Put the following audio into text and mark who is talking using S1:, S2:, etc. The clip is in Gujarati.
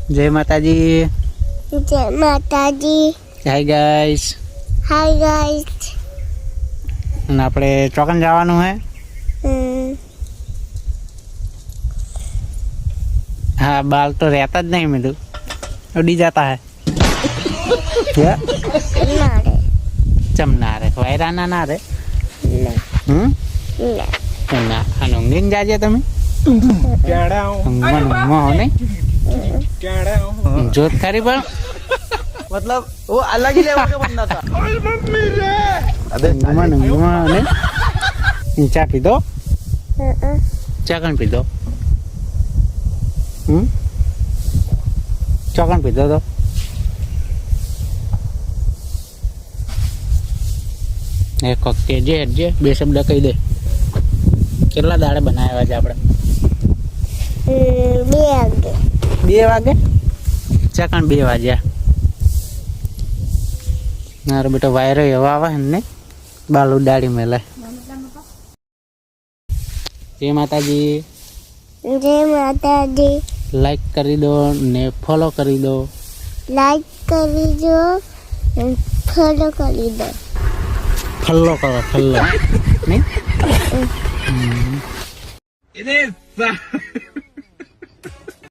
S1: જય માતાજી.
S2: જય માતાજી.
S1: Hi guys.
S2: Hi guys.
S1: અને આપણે ચોકન જવાનું હે. हाँ बाल तो रहता ज नहीं मिलू उड़ी जाता है क्या चमना रे वायराना ना रे ना ઊંઘીને જાજે તમે ઊંઘમાં ને જોત ખરી પણ
S3: मतलब वो अलग ही लेवल का बंदा था।
S1: ઊંઘમાં ને ચા પીધો ચા કણ પીધો ચોકન પીધો તો એક વખતે જે બે શબ્દ કહી દે કેટલા દાડે બનાવ્યા છે આપણે 2 વાગે ચોકન 2 વાગ્યા મારો બેટો વાયરો એવા આવે ને બાલ ઉડાડી મેલે જય માતાજી
S2: જય માતાજી
S1: લાઈક કરી દો ને ફોલો કરી દો
S2: લાઈક કરી દો ફોલો કરી દો
S1: ફલ્લો કરો ફલ્લો નહીં